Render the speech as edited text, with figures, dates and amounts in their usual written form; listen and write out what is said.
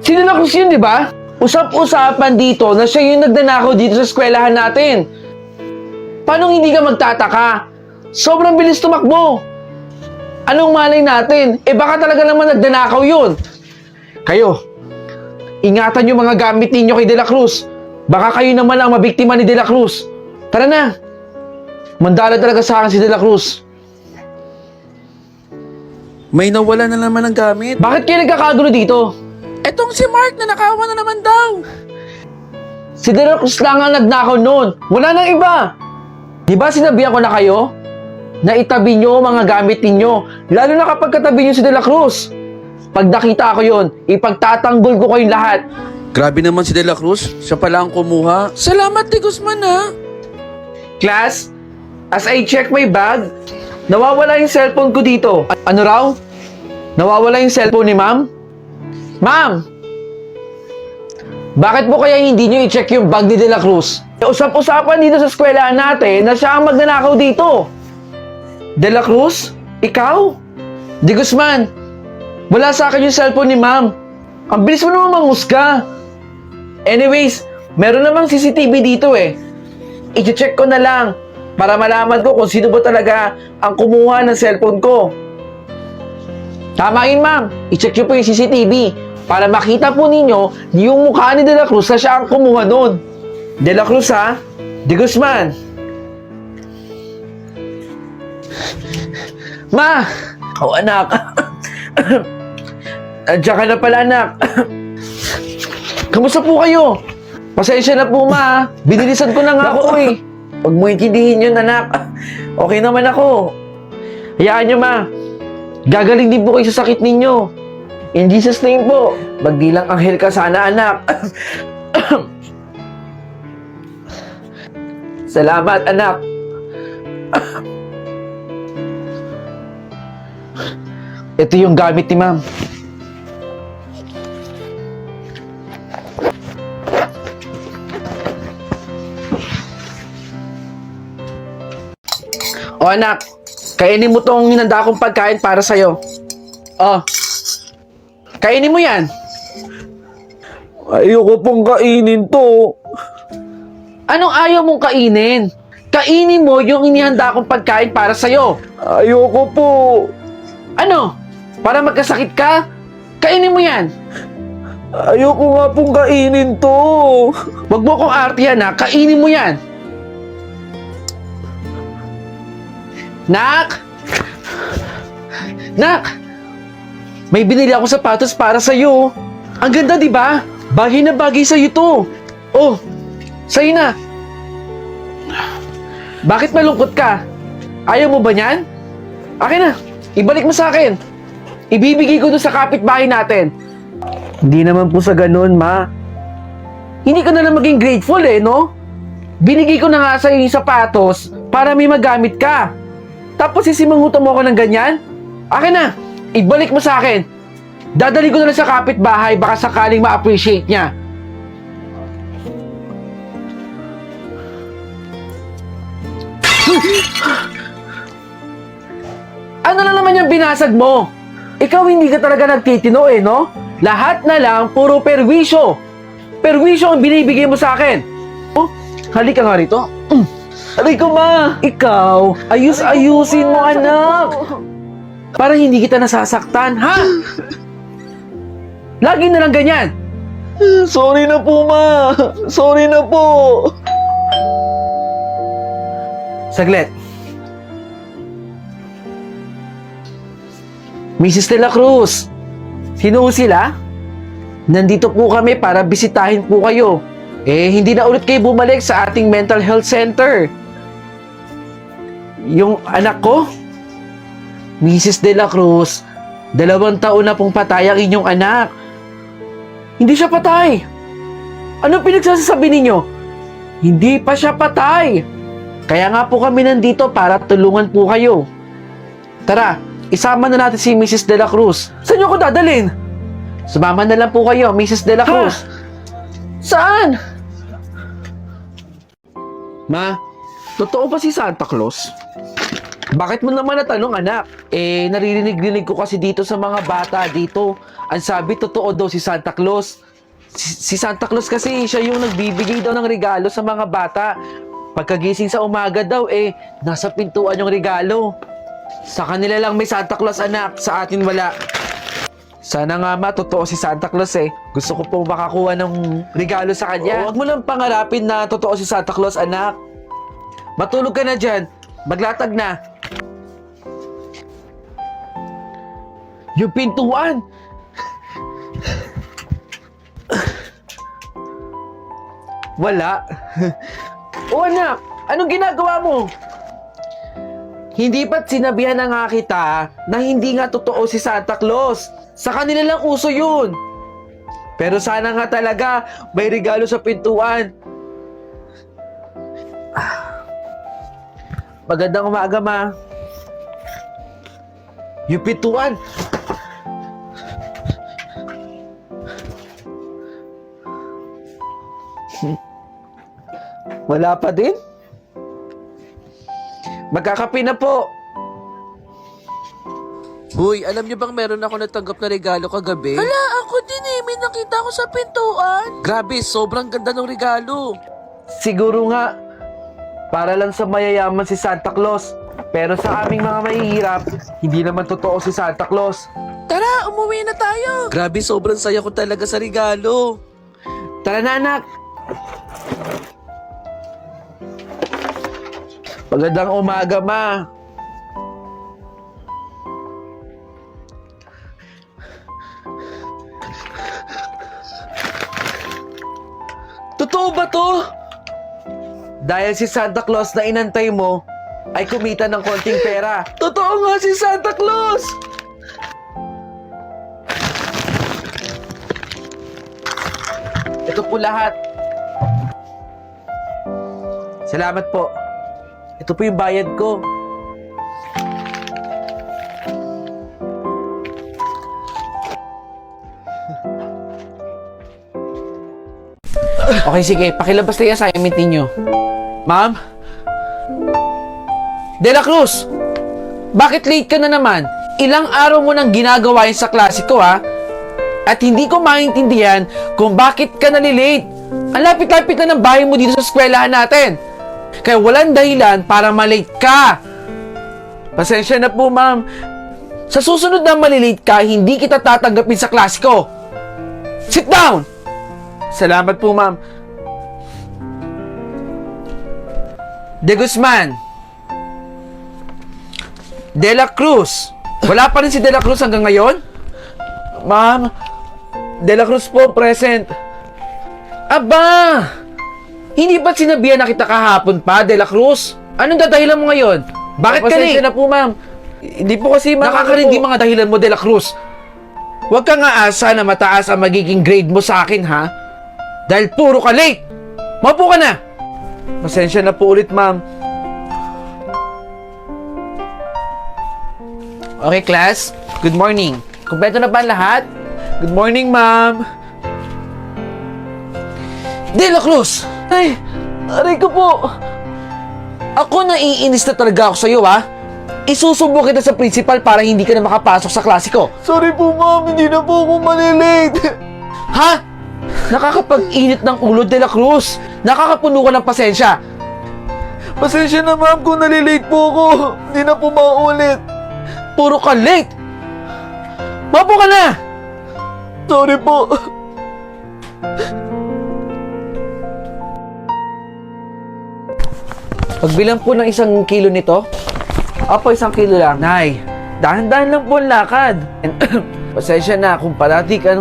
Si De La Cruz yun, di ba? Usap-usapan dito na siya yung nagnanakaw dito sa eskwelahan natin. Paano hindi ka magtataka? Sobrang bilis tumakbo. Anong malay natin? Baka talaga naman nagnanakaw yun. Kayo, ingatan yung mga gamit ninyo kay De La Cruz. Baka kayo naman ang mabiktima ni De La Cruz. Tara na. Mandala talaga sa akin si De La Cruz. May nawala na naman ng gamit. Bakit kayo nagkakagulo dito? Etong si Mark na nakawan na naman daw. Si De La Cruz lang ang nagnakaw noon. Wala nang iba. Di ba sinabihan ko na kayo? Na itabi nyo mga gamit ninyo. Lalo na kapag katabi nyo si De La Cruz. Pag nakita ko yon, ipagtatanggol ko kayong lahat. Grabe naman si De La Cruz. Siya pala ang kumuha. Salamat, De Guzman, ha? Class, as I check my bag, nawawala yung cellphone ko dito. Ano raw? Nawawala yung cellphone ni ma'am? Ma'am! Bakit po kaya hindi nyo i-check yung bag ni De La Cruz? Usap-usapan dito sa eskwelahan natin na siya ang magnanakaw dito. De La Cruz? Ikaw? De Guzman, wala sa akin yung cellphone ni ma'am. Ang bilis mo naman manghusga. Anyways, meron namang CCTV dito I-check ko na lang para malaman ko kung sino ba talaga ang kumuha ng cellphone ko. Tama yun, ma'am. I-check nyo po yung CCTV para makita po ninyo yung mukha ni De La Cruz na siya ang kumuha nun. De La Cruz, ha? De Guzman. Ma! Oh, anak. Andiyan ka na pala, anak. Kamusta po kayo? Pasensya na po, ma. Binilisan ko na nga ako Huwag mo intindihin yun, anak. Okay naman ako. Hayaan nyo, ma. Gagaling din po kayo sa sakit ninyo. In Jesus' name po. Magdilang anghel ka sana, anak. Salamat, anak. Ito yung gamit ni ma'am. O anak, kainin mo tong hinanda kong pagkain para sa'yo. Kainin mo yan. Ayoko pong kainin to. Anong ayaw mong kainin? Kainin mo yung inihanda kong pagkain para sa'yo. Ayoko po. Ano? Para magkasakit ka? Kainin mo yan. Ayoko nga pong kainin to. Wag mo kong artihan, ha? Kainin mo yan. Nak! Nak! May binili ako sapatos para sa'yo. Ang ganda, di ba? Bagay na bagay sa'yo to. Oh, sa'yo na. Bakit malungkot ka? Ayaw mo ba niyan? Akin na. Ibalik mo sa akin. Ibibigay ko doon sa kapitbahay natin. Hindi naman po sa ganun, ma. Hindi ka na lang maging grateful no? Binigay ko na nga sa'yo yung sapatos para may magamit ka. Tapos sisimangutan mo ako ng ganyan? Akin na. Ibalik mo sa akin. Dadali ko na lang sa kapitbahay baka sakaling ma-appreciate niya. Ano na naman yung binasag mo? Ikaw hindi ka talaga nagtitino no? Lahat na lang puro perwisyo. Perwisyo ang binibigay mo sa akin. Oh, halika nga rito. Aray ko, ma! Ikaw, ayusin mo, anak! Para hindi kita nasasaktan, ha? Lagi na lang ganyan. Sorry na po, ma. Sorry na po. Saglit. Mrs. De La Cruz, sino sila? Nandito po kami para bisitahin po kayo. Hindi na ulit kayo bumalik sa ating mental health center. Yung anak ko, Mrs. De La Cruz, 2 taon na pong patay ang inyong anak. Hindi siya patay. Anong pinagsasabi ninyo? Hindi pa siya patay. Kaya nga po kami nandito para tulungan po kayo. Tara, isama na natin si Mrs. De La Cruz. Saan niyo ko dadalhin? Sumama na lang po kayo, Mrs. De La Cruz. Saan? Ma, totoo ba si Santa Claus? Bakit mo naman natanong, anak? Naririnig-rinig ko kasi dito sa mga bata dito. Ang sabi, totoo daw si Santa Claus. Si Santa Claus kasi siya yung nagbibigay daw ng regalo sa mga bata. Pagkagising sa umaga daw, nasa pintuan yung regalo. Sa kanila lang may Santa Claus, anak. Sa atin wala. Sana nga totoo si Santa Claus Gusto ko po makakuha ng regalo sa kanya. Huwag mo lang pangarapin na totoo si Santa Claus, anak. Matulog ka na dyan. Maglatag na. Yung pintuan. Wala. O anak, anong ginagawa mo? Hindi ba't sinabihan na nga kita na hindi nga totoo si Santa Claus? Sa kanila lang uso yun. Pero sana nga talaga may regalo sa pintuan. Magandang umaga, ma. Yung pintuan. Wala pa din? Magkakape na po. Hoy, alam niyo bang meron ako natanggap na regalo kagabi? Hala, ako din may nakita ko sa pintuan. Grabe, sobrang ganda ng regalo. Siguro nga, para lang sa mayayaman si Santa Claus. Pero sa aming mga mahihirap, hindi naman totoo si Santa Claus. Tara, umuwi na tayo. Grabe, sobrang saya ko talaga sa regalo. Tara na, anak. Magandang umaga, ma. Totoo ba to? Dahil si Santa Claus na inantay mo ay kumita ng konting pera. Totoo nga si Santa Claus! Ito po lahat. Salamat po. Ito po yung bayad ko. Okay, sige. Pakilabas na yung assignment ninyo. Ma'am? De La Cruz! Bakit late ka na naman? Ilang araw mo nang ginagawa yun sa klase ko, ha? At hindi ko maintindihan kung bakit ka nalilate. Ang lapit-lapit na ng bahay mo dito sa eskwelahan natin. Kaya walang dahilan para malate ka. Pasensya na po, ma'am. Sa susunod na malilate ka, hindi kita tatanggapin sa klase ko. Sit down! Salamat po, ma'am. De Guzman. De La Cruz. Wala pa rin si De La Cruz hanggang ngayon? Ma'am, De La Cruz po, present. Aba! Hindi ba't sinabihan na kita kahapon pa, De La Cruz? Anong dadahilan mo ngayon? Bakit ka late? Pasensya na po, ma'am. Hindi po kasi nakakarindi mga dahilan mo, De La Cruz. Huwag kang aasa na mataas ang magiging grade mo sa akin, ha? Dahil puro ka late. Maupo ka na. Pasensya na po ulit, ma'am. Okay, class. Good morning. Kumpleto na ba ang lahat? Good morning, ma'am. De La Cruz! Ay, aray ko po. Ako naiinis na talaga ako sa'yo, ha? Isusubo kita sa principal para hindi ka na makapasok sa klase ko. Sorry po, ma'am. Hindi na po ako malilate. Ha? Nakakapag-init ng ulo, De La Cruz. Nakakapuno ka ng pasensya. Pasensya na, ma'am, kung nalilate po ako. Hindi na po maulit. Puro ka late. Mapo ka na. Sorry po. Pagbilang po ng 1 kilo nito. Opo, 1 kilo lang. Nay, dahan-dahan lang po ang lakad. Pasensya na kung parati ka